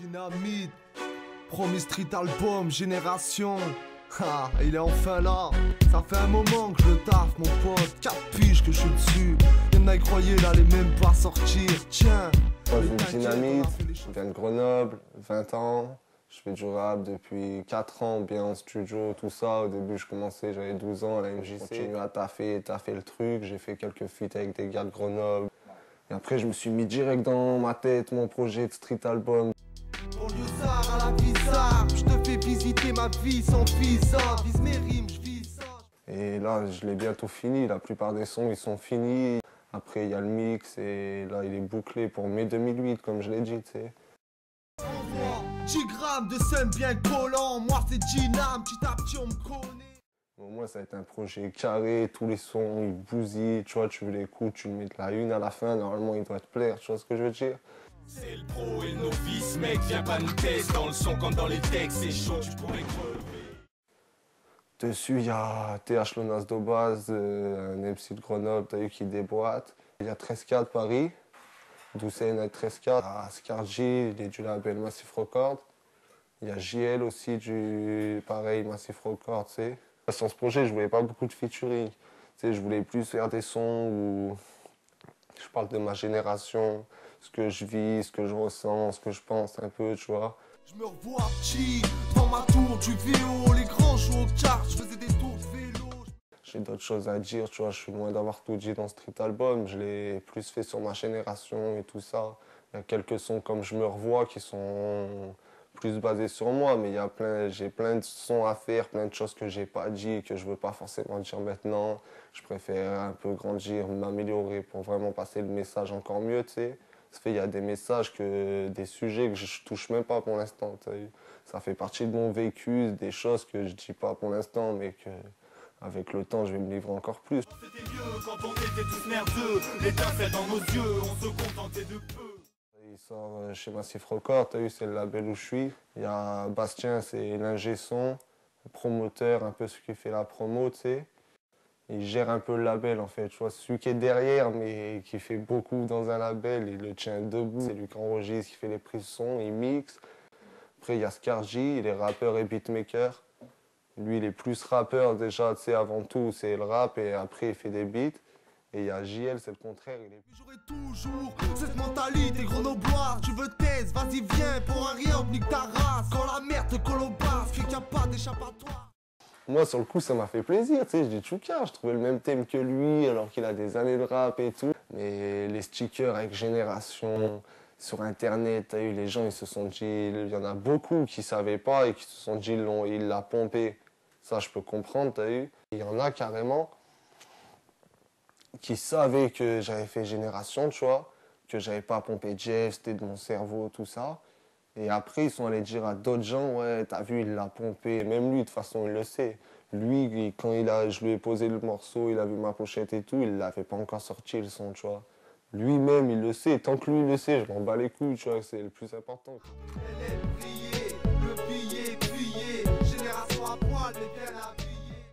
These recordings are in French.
Dynamite, premier street album, génération. Ah, il est enfin là. Ça fait un moment que je le taffe, mon pote. 4 piges que je suis dessus. Y'en a qui croyaient, il allait même pas sortir. Tiens. Moi, je suis Dynamite, je viens de Grenoble, 20 ans. Je fais du rap depuis 4 ans, bien en studio, tout ça. Au début, je commençais, j'avais 12 ans à la MJC. J'ai continué à taffer le truc. J'ai fait quelques feats avec des gars de Grenoble. Et après, je me suis mis direct dans ma tête mon projet de street album. Banlieusard à la bizarre, je te fais visiter ma vie sans visa. Vise mes rimes, je vis ça. Et là, je l'ai bientôt fini. La plupart des sons, ils sont finis. Après, il y a le mix et là, il est bouclé pour mai 2008, comme je l'ai dit, tu sais. 10 grammes de seum bien collant, moi c'est Dynam, petit à petit on me connaît. Au moins, ça va être un projet carré, tous les sons, ils bousillent, tu vois, tu l'écoutes, tu le mets de la une à la fin, normalement, il doit te plaire, tu vois ce que je veux dire? C'est le pro et le novice, mec, viens pas nous tester dans le son comme dans les textes, c'est chaud, tu pourrais crever. Dessus, il y a TH Lonas d'Aubaz, un MC de Grenoble, t'as vu, qui déboîte. Il y a 13K de Paris, Doucet Night 13K, à Scargy, il est du label Massive Record. Il y a JL aussi, pareil, Massive Record, tu sais. Sur ce projet, je voulais pas beaucoup de featuring. Tu sais, je voulais plus faire des sons où je parle de ma génération, ce que je vis, ce que je ressens, ce que je pense un peu, tu vois. Je me revois petit, devant ma tour du vélo, les grands jouent aux cartes, je faisais des tours de vélo. J'ai d'autres choses à dire, tu vois, je suis loin d'avoir tout dit dans Street Album, je l'ai plus fait sur ma génération et tout ça. Il y a quelques sons comme Je me revois qui sont plus basés sur moi, mais j'ai plein de sons à faire, plein de choses que j'ai pas dit, que je veux pas forcément dire maintenant. Je préfère un peu grandir, m'améliorer pour vraiment passer le message encore mieux, tu sais. Ça fait, il y a des messages, des sujets que je touche même pas pour l'instant, tu sais. Ça fait partie de mon vécu, des choses que je dis pas pour l'instant, mais que avec le temps, je vais me livrer encore plus. C'était mieux quand on était tous merdeux, l'étincelle dans nos yeux, on se contentait de peu. Il sort chez Massive Record, t'as vu, c'est le label où je suis. Il y a Bastien, c'est l'ingé son, le promoteur, un peu celui qui fait la promo, tu sais. Il gère un peu le label en fait, tu vois, celui qui est derrière mais qui fait beaucoup dans un label, il le tient debout. C'est lui qui enregistre, qui fait les prises son, il mixe. Après il y a Scargy, il est rappeur et beatmaker. Lui il est plus rappeur déjà, tu sais, avant tout c'est le rap et après il fait des beats. Et il y a JL, c'est le contraire, il est... J'aurai toujours cette mentalité grenobloise. Tu veux taise, vas-y viens, pour un rien, nique ta race. Quand la merde te colle au bas, qu'il n'y a pas d'échappatoire. Moi, sur le coup, ça m'a fait plaisir, tu sais, je dis Tchouka, je trouvais le même thème que lui, alors qu'il a des années de rap et tout. Mais les stickers avec Génération, sur Internet, t'as eu les gens, ils se sont dit, il y en a beaucoup qui savaient pas et qui se sont dit, il l'a pompé. Ça, je peux comprendre, t'as eu. Il y en a carrément qui savaient que j'avais fait Génération, tu vois, que j'avais pas pompé Jeff, c'était de mon cerveau, tout ça. Et après, ils sont allés dire à d'autres gens, ouais, t'as vu, il l'a pompé. Même lui, de toute façon, il le sait. Lui, quand je lui ai posé le morceau, il a vu ma pochette et tout, il l'avait pas encore sorti, le son, tu vois. Lui-même, il le sait. Tant que lui, il le sait, je m'en bats les couilles, tu vois, c'est le plus important. Elle est brillée, le billet plié, génération à poil, mais bien habillée.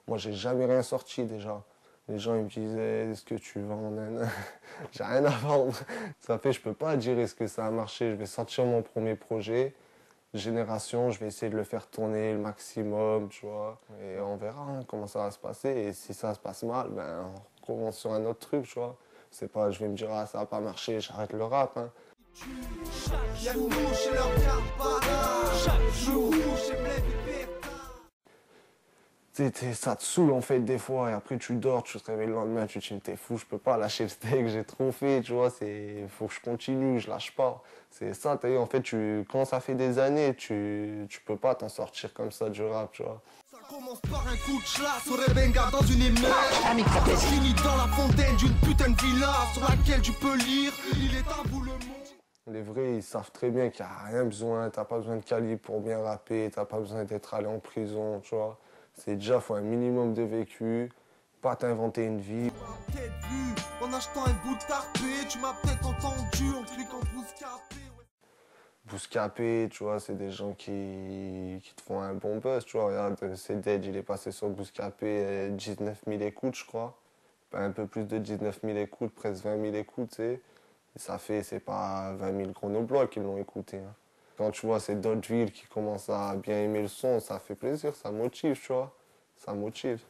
Moi, j'ai jamais rien sorti, déjà. Les gens, ils me disaient, est-ce que tu vends, nan J'ai rien à vendre. Ça fait, je peux pas dire est-ce que ça a marché. Je vais sortir mon premier projet, Génération, je vais essayer de le faire tourner le maximum, tu vois. Et on verra hein, comment ça va se passer. Et si ça se passe mal, ben, on recommence sur un autre truc, tu vois. C'est pas, je vais me dire, ah, ça va pas marcher, j'arrête le rap, hein. Y'a nous chez leur carbone, chaque jour, chez Bled et Ça te saoule en fait des fois et après tu dors, tu te réveilles le lendemain, tu te dis t'es fou, je peux pas lâcher le steak, j'ai trop fait, tu vois, faut que je continue, je lâche pas. C'est ça, t'as vu, en fait, quand ça fait des années, tu peux pas t'en sortir comme ça du rap, tu vois. Ça commence par un coup de chlasse au Rebenga dans une émeute. Ça finit dans la fontaine d'une putain de villa sur laquelle tu peux lire, il est à vous le monde. Les vrais, ils savent très bien qu'il n'y a rien besoin, t'as pas besoin de calibre pour bien rapper, t'as pas besoin d'être allé en prison, tu vois. C'est déjà, faut un minimum de vécu, pas t'inventer une vie. Tu m'as peut-être vu en achetant un bout de tarpé, tu m'as peut-être entendu en cliquant Bouscapé. Bouscapé, tu vois, c'est des gens qui te font un bon buzz, tu vois. Regarde, c'est Dead, il est passé sur Bouscapé, 19 000 écoutes, je crois. Un peu plus de 19 000 écoutes, presque 20 000 écoutes, tu sais. Et ça fait, c'est pas 20 000 chronoblocs qui l'ont écouté. Hein. Quand tu vois c'est d'autres villes qui commencent à bien aimer le son, ça fait plaisir, ça motive, tu vois. Ça motive.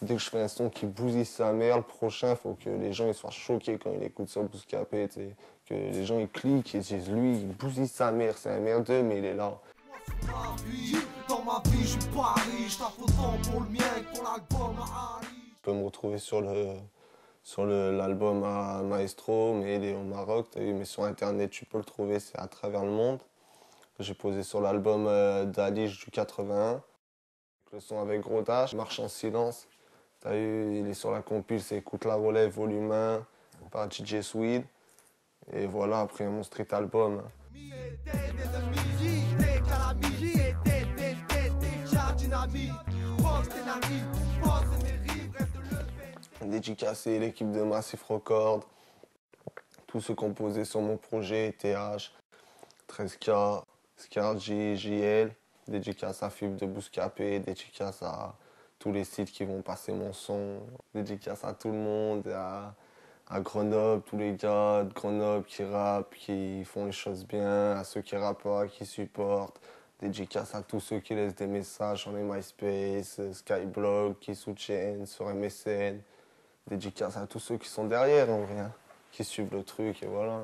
Dès que je fais un son qui bousille sa mère, le prochain, il faut que les gens ils soient choqués quand ils écoutent ça Bouscapé, tu sais. Que les gens ils cliquent et disent lui, il bousille sa mère, c'est un merdeux, mais il est là. Dans ma vie, je suis pas riche, t'as autant pour le mien que pour l'album à Ali. Tu peux me retrouver sur l'album à Maestro, mais il est au Maroc, t'as vu, mais sur internet tu peux le trouver, c'est à travers le monde. J'ai posé sur l'album d'Alish du 81. Le son avec Gros Dash, Marche en silence. T'as vu, il est sur la compile, c'est Écoute la relève volume 1 par DJ Swede. Et voilà, après mon street album. Dédicacé l'équipe de Massif Record, tous ceux composés sur mon projet, TH, 13K, Scargy, JL, dédicace à Fib de Bouscapé, dédicace à tous les sites qui vont passer mon son, dédicace à tout le monde, à Grenoble, tous les gars de Grenoble qui rappent, qui font les choses bien, à ceux qui rappent pas, qui supportent. Dédicace à tous ceux qui laissent des messages sur les MySpace, Skyblog, qui soutiennent sur MSN. Dédicace à tous ceux qui sont derrière en vrai, hein, qui suivent le truc et voilà.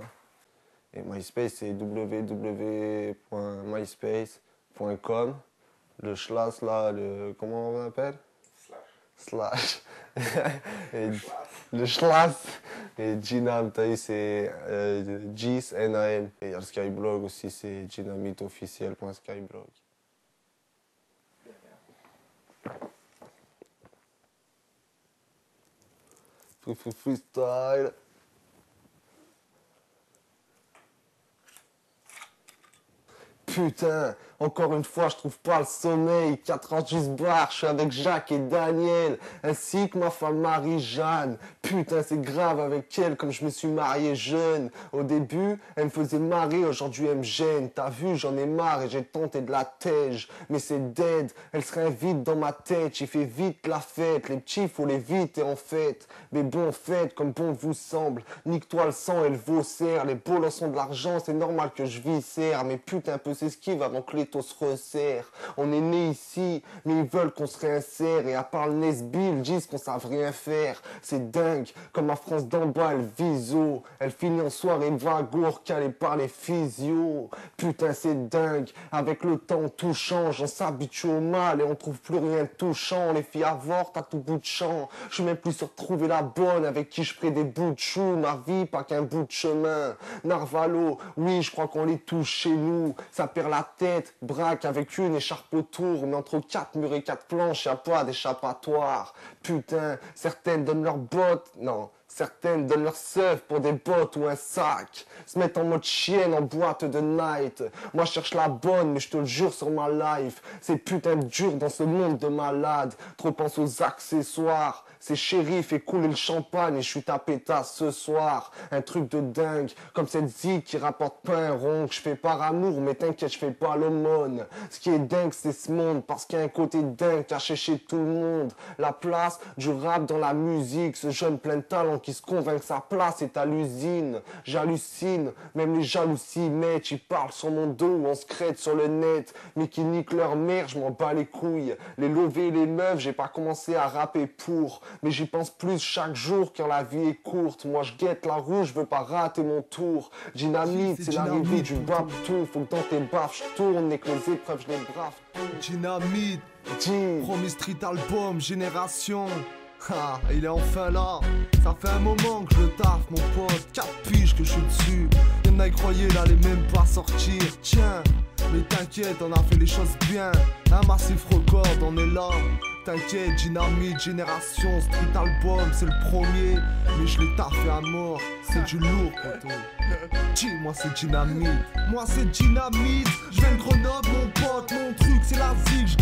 Et MySpace c'est www.myspace.com. Le slash là, comment on l'appelle? Slash. Le slash. Et Ginam, t'as vu, c'est Gis, NAM. Et il y a le Skyblog aussi, c'est ginamiteofficiel.skyblog. Freestyle. Putain, encore une fois, je trouve pas le sommeil. 4h10 bar, je suis avec Jacques et Daniel, ainsi que ma femme Marie-Jeanne. Putain, c'est grave avec elle, comme je me suis marié jeune. Au début, elle me faisait marrer, aujourd'hui elle me gêne. T'as vu, j'en ai marre et j'ai tenté de la tège. Mais c'est dead, elle se réinvite dans ma tête. J'y fais vite la fête, les petits, faut les vite et en fait. Mais bon, faites comme bon vous semble. Nique-toi le sang et le vaussaire. Les beaux sont de l'argent, c'est normal que je viscère. Mais putain, peu s'esquive avant que l'étau se resserre. On est né ici, mais ils veulent qu'on se réinsère. Et à part le Nesbill, ils disent qu'on savent rien faire. C'est dingue, comme la France d'en bas, elle viso. Elle finit en soirée vagour, calée par les physios. Putain, c'est dingue, avec le temps tout change. On s'habitue au mal et on trouve plus rien de touchant. Les filles avortent à tout bout de champ. Je suis même plus sur trouver la bonne avec qui je ferai des bouts de chou. Ma vie, pas qu'un bout de chemin. Narvalo, oui, je crois qu'on les touche chez nous. Ça perd la tête, braque avec une écharpe autour. Mais entre 4 murs et 4 planches, y'a pas d'échappatoire. Putain, certaines donnent leurs bottes. Non. Certaines donnent leur seuf pour des bottes ou un sac. Se mettent en mode chienne en boîte de night. Moi je cherche la bonne, mais je te le jure sur ma life. C'est putain de dur dans ce monde de malades. Trop pense aux accessoires. C'est shérif et couler le champagne et je suis ta pétasse ce soir. Un truc de dingue, comme cette zig qui rapporte pas un rond. Je fais par amour, mais t'inquiète, je fais pas l'aumône. Ce qui est dingue, c'est ce monde, parce qu'il y a un côté dingue caché chez tout le monde. La place du rap dans la musique, ce jeune plein de talent qui se convainc que sa place est à l'usine. J'hallucine, même les jalousies mettent, ils parlent sur mon dos ou on se crête sur le net. Mais qui niquent leur mère, je m'en bats les couilles. Les lovés et les meufs, j'ai pas commencé à rapper pour. Mais j'y pense plus chaque jour car la vie est courte. Moi je guette la roue, je veux pas rater mon tour. Dynamite, c'est l'arrivée du bas tout. Faut que dans tes baffes je tourne et que les épreuves je les brave. Dynamite, premier street album, Génération. Ah, il est enfin là. Ça fait un moment que je le taffe, mon pote. 4 piges que je suis dessus. Y'en a qui croyaient il allait même pas sortir. Tiens, mais t'inquiète, on a fait les choses bien. Un Massif Record, on est là. T'inquiète, Dynamite, Génération, street album, c'est le premier. Mais je l'ai taffé à mort, c'est du lourd, poteau. Dis-moi c'est Dynamite. Moi c'est Dynamite. Je viens de Grenoble, mon pote, mon truc c'est la zig.